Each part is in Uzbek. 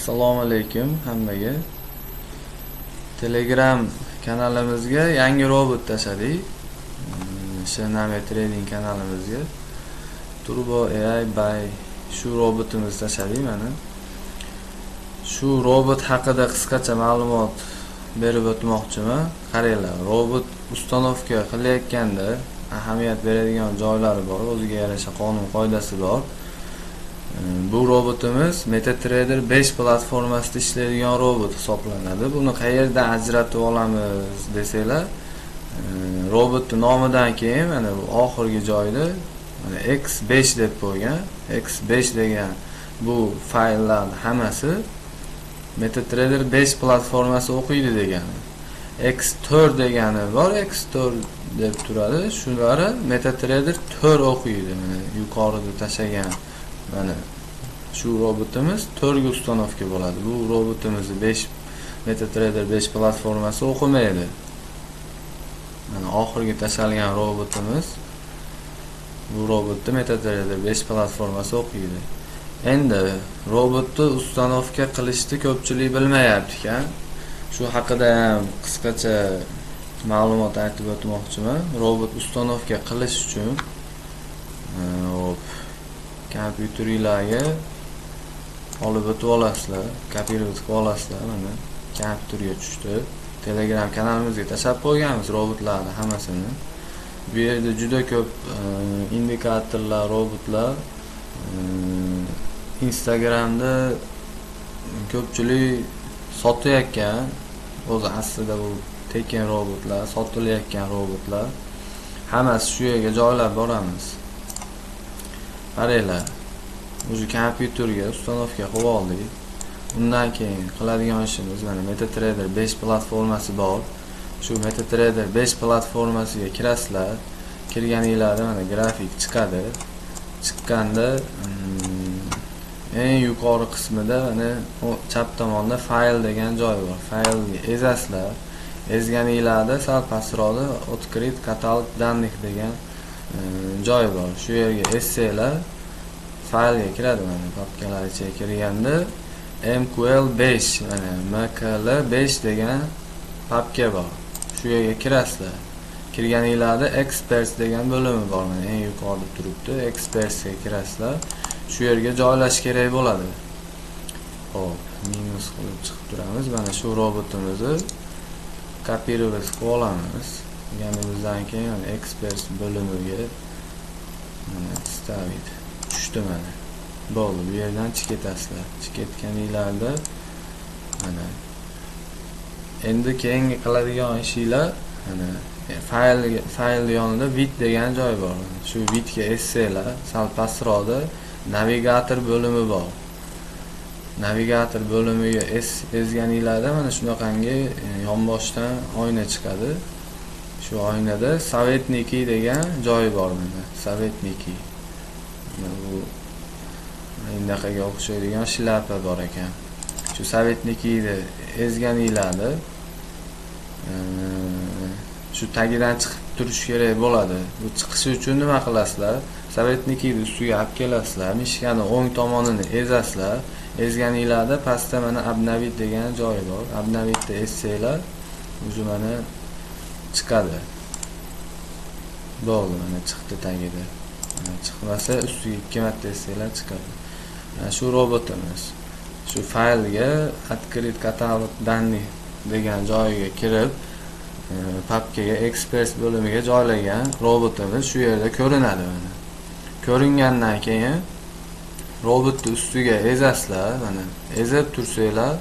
Assalomu alaykum hammaga. Telegram kanalimizga yangi robot tashladik. Shaname Trading kanalimizga Turbo AI by shu robotimizni tashladik mana. Shu robot haqida qisqacha ma'lumot berib o'tmoqchiman. Qaranglar, robot ustanovka qilayotganda ahamiyat beradigan joylari bor, o'ziga yarasha qonun qoidasi bor. Bu robotimiz MetaTrader 5 platformasida ishlaydigan robot hisoblanadi. Buni qayerdan ajratib olamiz desanglar, robotning nomidan keyin mana bu oxirgi joyda mana X5 deb qo'ygan. X5 degan bu fayllarning hammasi MetaTrader 5 platformasi o'qiydi degani. X4 degani bor, X4 deb turadi. Shulari MetaTrader 4 o'qiydi. Mana yuqorida tashlagan mana shu robotimiz 4 ga ustanovka bo'ladi. Bu robotimizni 5 MetaTrader 5 platformasi o'qimaydi. Mana oxirgi tashalgan robotimiz bu robotni MetaTrader 5 platformasi o'qiydi. Endi robotni ustanovka qilishni ko'pchilik bilmayapti ekan. Shu haqida ham qisqacha ma'lumot aytib o'tmoqchiman. Robot ustanovka qilish uchun kompyuteringizga olib o'tib olasizlar, kopirovat qilib olasizlar. Mana kompyuterga tushdi. Telegram kanalimizga tashlab qo'yganmiz robotlarni hammasini. Bu yerda juda ko'p indikatorlar, robotlar Instagramda ko'pchilik sotayotgan, o'zi aslida bu tekin robotlar, sotilayotgan robotlar. Hammasi shu yerga joylab boramiz. Qaranglar, o'sha kompyuterga ustanovka qilib oldik. Undan keyin qiladigan ishimiz mana MetaTrader 5 platformasi bor. Shu MetaTrader 5 platformasiga kirasizlar. Kirganingizda mana grafik chiqadi. Chiqqanda eng yuqori qismida mana chap tomonda fayl degan joy bor. Faylni ezasizlar. Ezganingizda sal pastroqda Открыть katalog данных degan joy bor. Shu yerga essanglar faylga kiradi. Mana papkalar ichiga kirganda MQL5 mana MQL5 degan papka bor. Shu yerga kirasizlar. Kirganingizda Experts degan bo'limi bor. Mana eng yuqorida turibdi. Expertsga kirasizlar. Shu yerga joylash kerak bo'ladi. Xo'p, minus qilib chiqib turamiz. Mana shu robotimizni kopirovat qilib olamiz. Yanimizdan keyin Experts bo'limiga mana stavit tushdi mana. Bo'ldi, bu yerdan chiqatasizlar. Chiqatganingizda mana endi keyingi qiladigan ishinglar mana fayl yonida bit degan joy bor. Shu bitga essanglar, sal pastroqda navigator bo'limi bor. Navigator bo'limiga ezganingizda mana shunaqangi yonboshdan oyna chiqadi. Shu oynada Sovetniki degan joy bor mana. Sovetniki. Bu indaqaga o'xshaydigan shlapa bor ekan. Shu Sovetnikini ezganingizda shu tagidan chiqib turish kerak bo'ladi. Bu chiqishi uchun nima qilasizlar? Sovetnikini ustiga olib kelasizlar. Mishkani o'ng tomonini ezasizlar. Ezganingizda pastda mana Obnovit degan joy bor. Obnovitni essanglar, o'zi mana chiqadi. Bo'ldi, mana chiqdi tagida. Chiqmasa ustiga 2 marta essanglar chiqadi. Shu robotimiz shu faylga Открыть katalog данных degan joyiga kirib, papkaga Express bo'limiga joylagan robotimiz shu yerda ko'rinadi mana. Ko'ringandan keyin robotni ustiga ezasizlar, mana ezib tursanglar,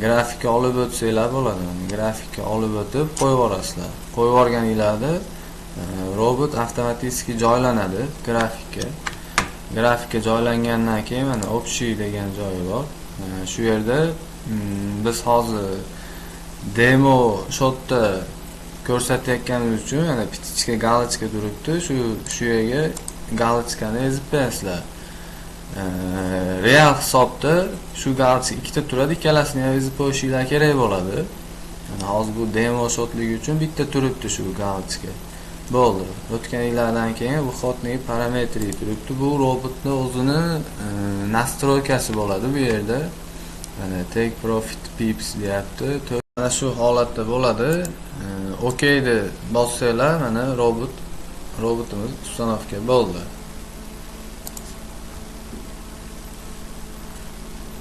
grafikka olib o'tsanglar bo'ladi. Grafikka olib o'tib qo'yib yuborasizlar. Qo'yib yuborganingizda robot avtomatik joylanadi grafikka. Grafikka joylangandan keyin mana Общий degan joyi bor. Shu yerda biz hozir demo shotda ko'rsatayotganimiz uchun mana pitichka galochka turibdi. Shu yerga galochkani ezib qo'yasizlar. Real hisobda shu galochka ikkita turadi, ikkalasini ham ezib qo'yishinglar kerak bo'ladi. Mana hozir bu demo shotligi uchun bitta turibdi shu galochka. Bo'ldi. O'tgan yillardan keyin выходный parametri turibdi. Bu robotni o'zini nastroykasi bo'ladi bu yerda. Mana take profit pips deyapti. Mana shu holatda bo'ladi. OK'ni bossanglar, mana robotimiz uстановка bo'ldi.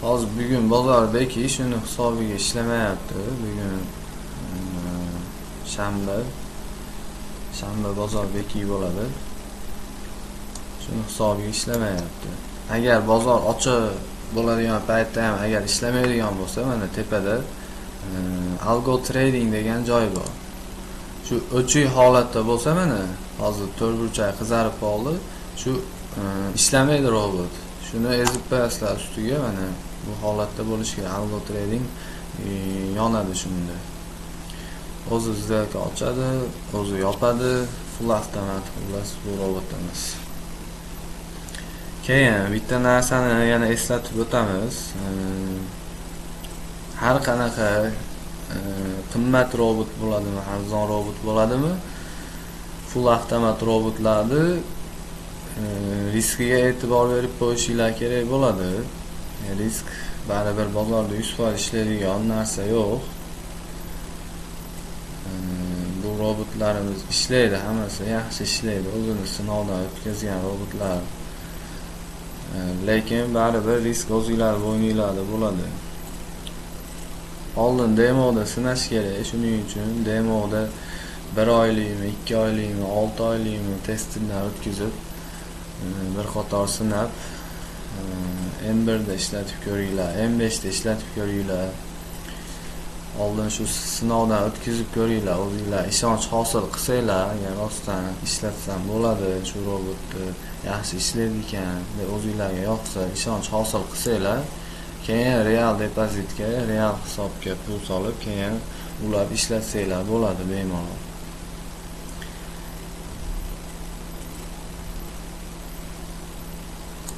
Hozir bugun bozordagi shuni hisobiga ishlamayapti. Bugun shanba bozor bekiy bo'ladi. Shuni hisobiga ishlamayapti. Agar bozor ochiq bo'ladigan paytda ham agar ishlamaydigan bo'lsa, mana tepada algo trading degan joy bor. Shu o'chiq holatda bo'lsa, mana hozir to'rtburchak qizarib qoldi. Shu ishlamaydi robot. Shuni ezib qo'yasizlar ustiga, mana bu holatda bo'lishi kerak. Algo trading yonadi shunda. O'zi сделка ochadi, o'zi yopadi, full avtomat xullas bu robotimiz. Keyin bitta narsani yana eslatib o'tamiz. Har qanaqa qimmat robot bo'ladimi, arzon robot bo'ladimi? Full avtomat robotlarni riskiga e'tibor berib qo'yishinglar kerak bo'ladi. Risk baribir bozorda 100% ishlaydigan narsa yo'q. Bu robotlarimiz ishlaydi, hammasi yaxshi ishlaydi. O'zini sinovdan o'tkazgan robotlar. Lekin baribir risk o'zingizlar bo'yningizlarda bo'ladi. Oldin demoda sinash kerak. Shuning uchun demoda 1 oylikmi, 2 oylikmi, 6 oylikmi testdan o'tkazib, bir qator sinab, M1 da ishlatib ko'ringlar, M5 da ishlatib ko'ringlar. Oldin shu sinovdan o'tkazib ko'ringlar, o'zingizlar ishonch hosil qilsanglar, agar rostdan ishlatsam bo'ladi, shu robotni yaxshi ishlaydi ekan deb o'zingizlarga yoqsa, ishonch hosil qilsanglar, keyin real depozitga, real hisobga pul solib, keyin ulab ishlatsanglar bo'ladi bemalol.